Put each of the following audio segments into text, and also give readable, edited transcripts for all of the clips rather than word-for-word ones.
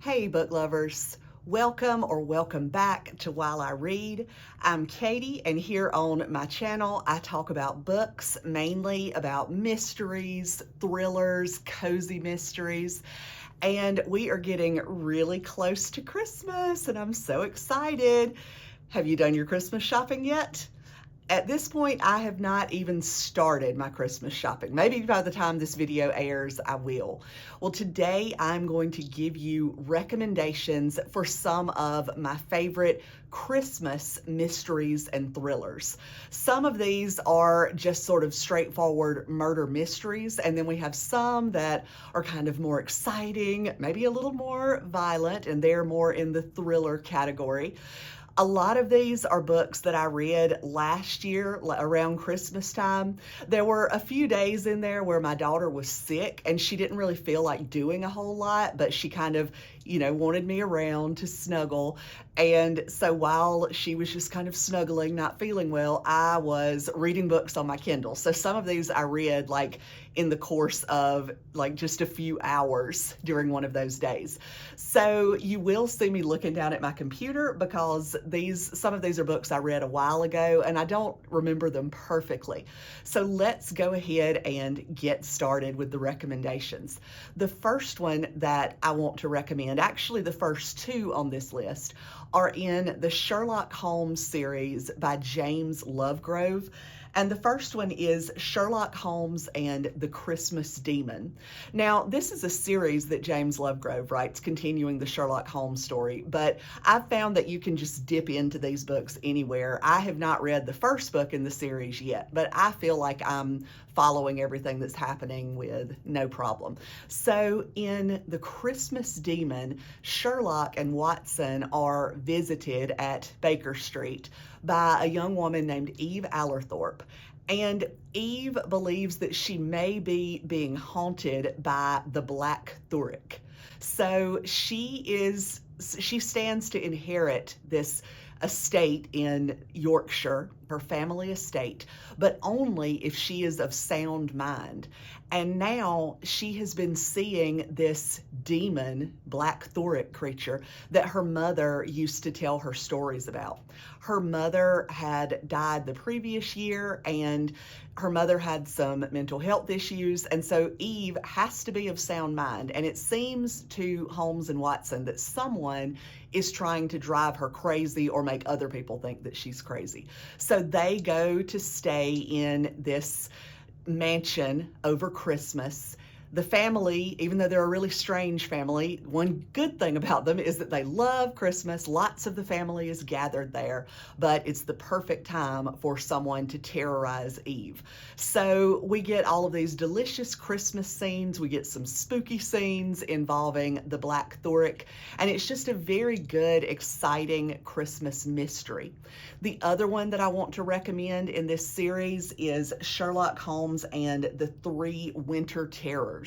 Hey book lovers, welcome back to While I Read. I'm Katie, and here on my channel I talk about books, mainly about mysteries, thrillers, cozy mysteries, and we are getting really close to Christmas and I'm so excited. Have you done your Christmas shopping yet? At this point, I have not even started my Christmas shopping. Maybe by the time this video airs, I will. Well, today I'm going to give you recommendations for some of my favorite Christmas mysteries and thrillers. Some of these are just sort of straightforward murder mysteries, and then we have some that are kind of more exciting, maybe a little more violent, and they're more in the thriller category. A lot of these are books that I read last year around Christmas time. There were a few days in there where my daughter was sick and she didn't really feel like doing a whole lot, but she kind of, wanted me around to snuggle. And so while she was just kind of snuggling, not feeling well, I was reading books on my Kindle. So some of these I read like in the course of like just a few hours during one of those days. So you will see me looking down at my computer because some of these are books I read a while ago and I don't remember them perfectly. So let's go ahead and get started with the recommendations. The first one that I want to recommend, actually the first two on this list, are in the Sherlock Holmes series by James Lovegrove. And the first one is Sherlock Holmes and the Christmas Demon. Now, this is a series that James Lovegrove writes, continuing the Sherlock Holmes story, but I've found that you can just dip into these books anywhere. I have not read the first book in the series yet, but I feel like I'm following everything that's happening with no problem. So in the Christmas Demon, Sherlock and Watson are visited at Baker Street by a young woman named Eve Allerthorpe. And Eve believes that she may be being haunted by the Black Thuric. So she stands to inherit this estate in Yorkshire, her family estate, but only if she is of sound mind. And now she has been seeing this demon, Black Thuric creature, that her mother used to tell her stories about. Her mother had died the previous year, and her mother had some mental health issues, and so Eve has to be of sound mind. And it seems to Holmes and Watson that someone is trying to drive her crazy or make other people think that she's crazy. So they go to stay in this mansion over Christmas. The family, even though they're a really strange family, one good thing about them is that they love Christmas. Lots of the family is gathered there, but it's the perfect time for someone to terrorize Eve. So we get all of these delicious Christmas scenes. We get some spooky scenes involving the Black Thuric, and it's just a very good, exciting Christmas mystery. The other one that I want to recommend in this series is Sherlock Holmes and the Three Winter Terrors.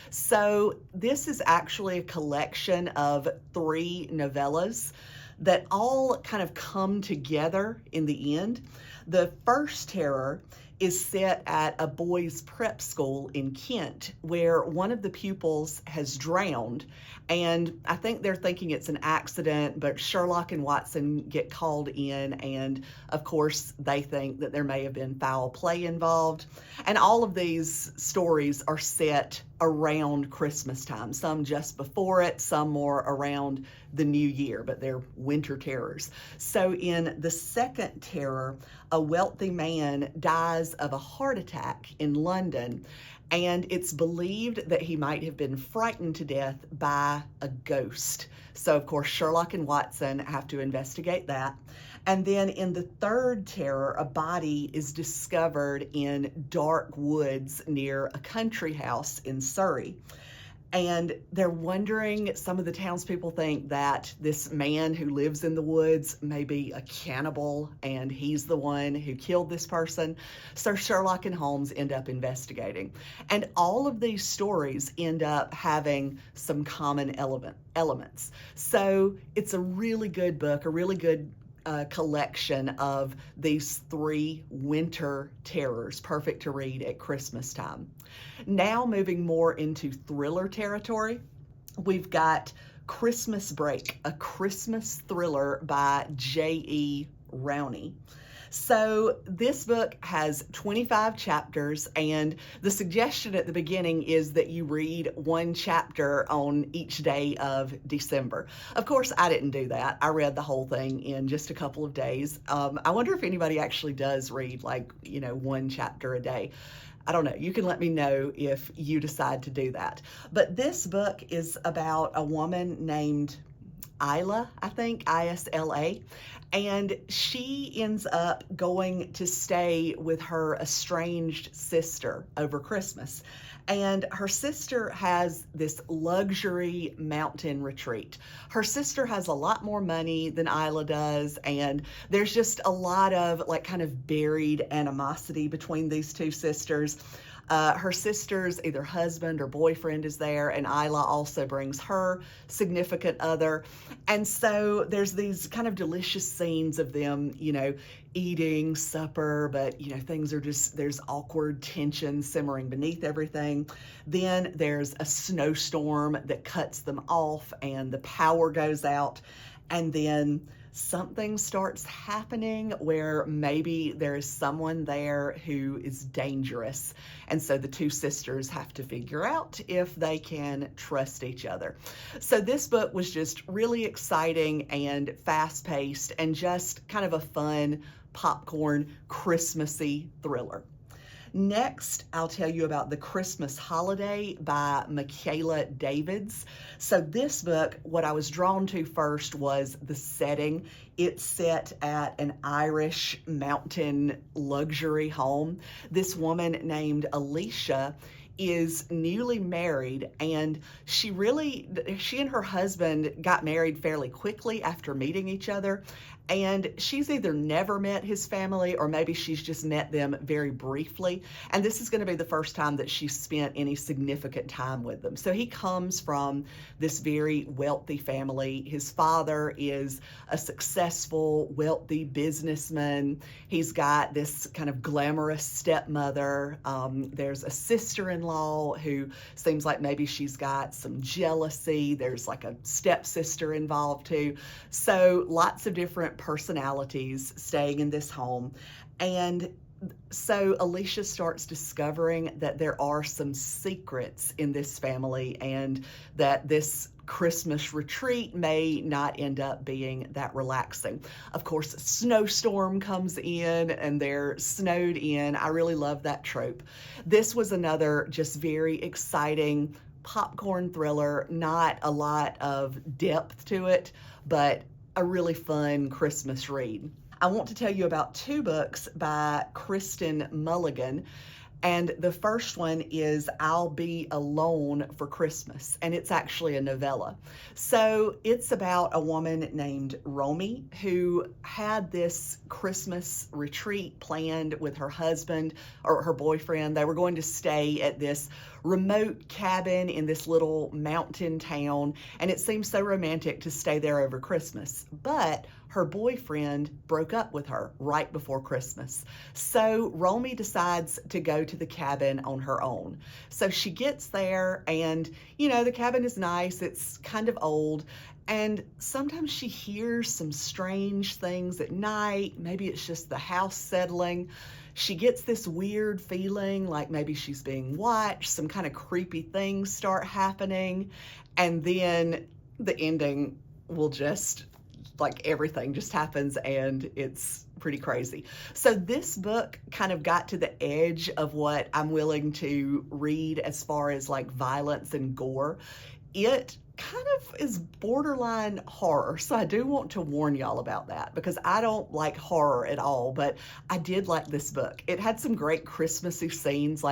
So this is actually a collection of 3 novellas that all kind of come together in the end. The first terror is set at a boys' prep school in Kent, where one of the pupils has drowned, and I think they're thinking it's an accident, but Sherlock and Watson get called in, and of course they think that there may have been foul play involved. And all of these stories are set around Christmas time, some just before it, some more around the new year, but they're winter terrors. So in the second terror, a wealthy man dies of a heart attack in London, and it's believed that he might have been frightened to death by a ghost. So of course Sherlock and Watson have to investigate that. And then in the third terror, a body is discovered in dark woods near a country house in Surrey. And they're wondering, some of the townspeople think that this man who lives in the woods may be a cannibal and he's the one who killed this person. So Sherlock and Holmes end up investigating. And all of these stories end up having some common elements. So it's a really good book, a really good collection of these 3 winter terrors, perfect to read at Christmas time. Now moving more into thriller territory, we've got Christmas Break, a Christmas thriller by J.E. Rowney. So this book has 25 chapters, and the suggestion at the beginning is that you read one chapter on each day of December. Of course, I didn't do that. I read the whole thing in just a couple of days. I wonder if anybody actually does read, like, one chapter a day. I don't know. You can let me know if you decide to do that. But this book is about a woman named Isla, I think, Isla, and she ends up going to stay with her estranged sister over Christmas. And her sister has this luxury mountain retreat. Her sister has a lot more money than Isla does, and there's just a lot of kind of buried animosity between these two sisters. Her sister's either husband or boyfriend is there, and Isla also brings her significant other. And so there's these kind of delicious scenes of them, eating supper, but, things are there's awkward tension simmering beneath everything. Then there's a snowstorm that cuts them off, and the power goes out, and then something starts happening where maybe there is someone there who is dangerous. And so the two sisters have to figure out if they can trust each other. So this book was just really exciting and fast-paced and just kind of a fun, popcorn, Christmassy thriller. Next, I'll tell you about The Christmas Holiday by Michaela Davids. So this book, what I was drawn to first was the setting. It's set at an Irish mountain luxury home. This woman named Alicia is newly married, and she and her husband got married fairly quickly after meeting each other. And she's either never met his family or maybe she's just met them very briefly. And this is going to be the first time that she's spent any significant time with them. So he comes from this very wealthy family. His father is a successful, wealthy businessman. He's got this kind of glamorous stepmother. There's a sister-in-law who seems like maybe she's got some jealousy. There's like a stepsister involved too. So lots of different personalities staying in this home. And so Alicia starts discovering that there are some secrets in this family and that this Christmas retreat may not end up being that relaxing. Of course, a snowstorm comes in and they're snowed in. I really love that trope. This was another just very exciting popcorn thriller, not a lot of depth to it, but a really fun Christmas read. I want to tell you about two books by Kristen Mulligan. And the first one is I'll Be Alone for Christmas, and it's actually a novella. So it's about a woman named Romy who had this Christmas retreat planned with her husband or her boyfriend. They were going to stay at this remote cabin in this little mountain town, and it seemed so romantic to stay there over Christmas. But her boyfriend broke up with her right before Christmas. So Romy decides to go to the cabin on her own. So she gets there and, the cabin is nice. It's kind of old. And sometimes she hears some strange things at night. Maybe it's just the house settling. She gets this weird feeling like maybe she's being watched. Some kind of creepy things start happening. And then the ending will just everything just happens and it's pretty crazy. So this book kind of got to the edge of what I'm willing to read as far as violence and gore. It kind of is borderline horror. So I do want to warn y'all about that because I don't like horror at all, but I did like this book. It had some great Christmassy scenes.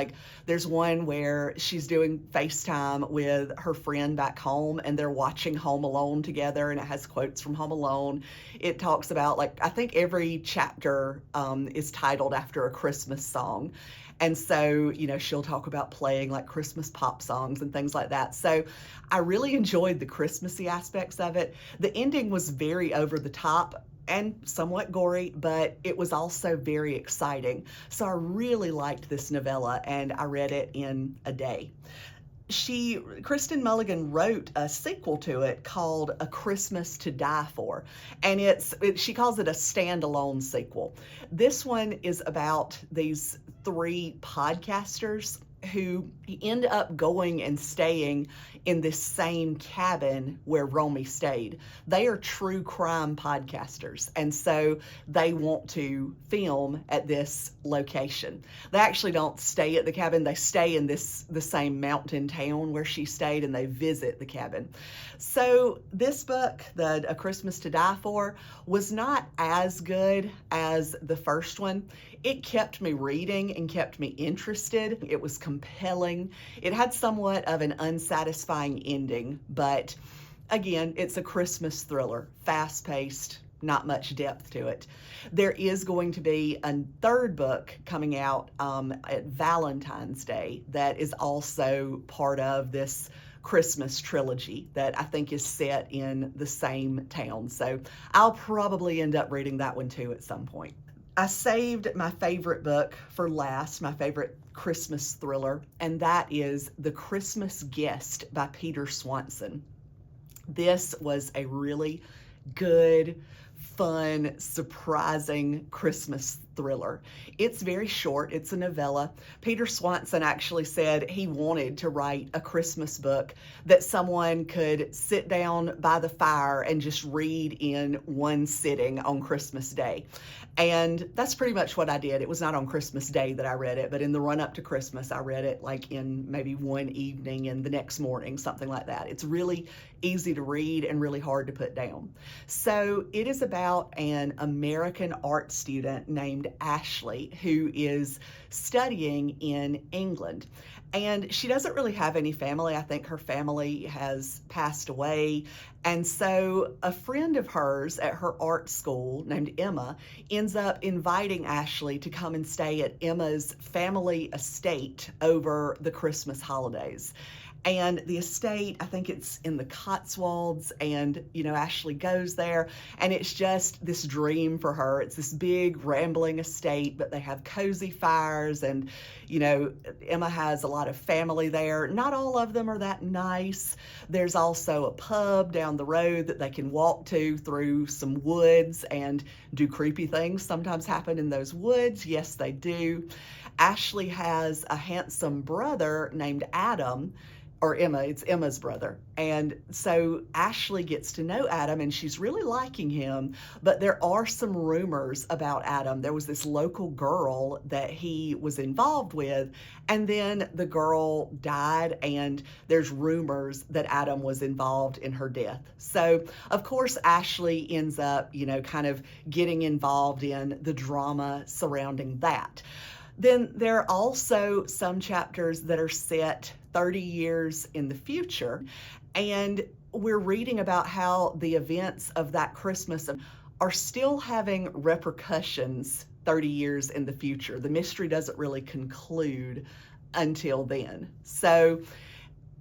There's one where she's doing FaceTime with her friend back home and they're watching Home Alone together, and it has quotes from Home Alone. It talks about I think every chapter is titled after a Christmas song. And so, she'll talk about playing Christmas pop songs and things like that. So I really enjoyed the Christmassy aspects of it. The ending was very over the top and somewhat gory, but it was also very exciting. So I really liked this novella and I read it in a day. Kristen Mulligan wrote a sequel to it called A Christmas to Die For, and she calls it a standalone sequel. This one is about these three podcasters who end up going and staying in this same cabin where Romy stayed. They are true crime podcasters, and so they want to film at this location. They actually don't stay at the cabin. They stay in the same mountain town where she stayed, and they visit the cabin. So this book, A Christmas to Die For, was not as good as the first one. It kept me reading and kept me interested. It was compelling. It had somewhat of an unsatisfying ending, but again, it's a Christmas thriller, fast-paced, not much depth to it. There is going to be a third book coming out at Valentine's Day that is also part of this Christmas trilogy that I think is set in the same town. So I'll probably end up reading that one too at some point. I saved my favorite book for last, my favorite Christmas thriller, and that is The Christmas Guest by Peter Swanson. This was a really good, fun, surprising Christmas thriller. It's very short. It's a novella. Peter Swanson actually said he wanted to write a Christmas book that someone could sit down by the fire and just read in one sitting on Christmas Day. And that's pretty much what I did. It was not on Christmas Day that I read it, but in the run up to Christmas, I read it like in maybe one evening and the next morning, something like that. It's really easy to read and really hard to put down. So it is about an American art student named Ashley who is studying in England. And she doesn't really have any family. I think her family has passed away. And so a friend of hers at her art school named Emma ends up inviting Ashley to come and stay at Emma's family estate over the Christmas holidays. And the estate, I think it's in the Cotswolds, and, Ashley goes there, and it's just this dream for her. It's this big, rambling estate, but they have cozy fires, and, Emma has a lot of family there. Not all of them are that nice. There's also a pub down the road that they can walk to through some woods, and do creepy things sometimes happen in those woods? Yes, they do. Ashley has a handsome brother named Adam, or Emma, it's Emma's brother. And so Ashley gets to know Adam, and she's really liking him, but there are some rumors about Adam. There was this local girl that he was involved with, and then the girl died, and there's rumors that Adam was involved in her death. So, of course, Ashley ends up, kind of getting involved in the drama surrounding that. Then there are also some chapters that are set 30 years in the future, and we're reading about how the events of that Christmas are still having repercussions 30 years in the future. The mystery doesn't really conclude until then. So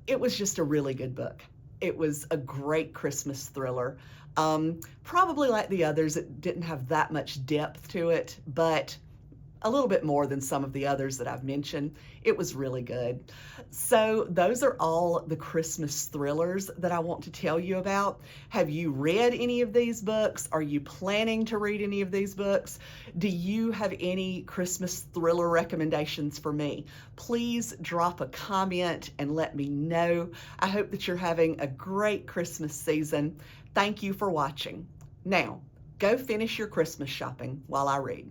it was just a really good book. It was a great Christmas thriller. Probably like the others, it didn't have that much depth to it, but a little bit more than some of the others that I've mentioned. It was really good. So those are all the Christmas thrillers that I want to tell you about. Have you read any of these books? Are you planning to read any of these books? Do you have any Christmas thriller recommendations for me? Please drop a comment and let me know. I hope that you're having a great Christmas season. Thank you for watching. Now, go finish your Christmas shopping while I read.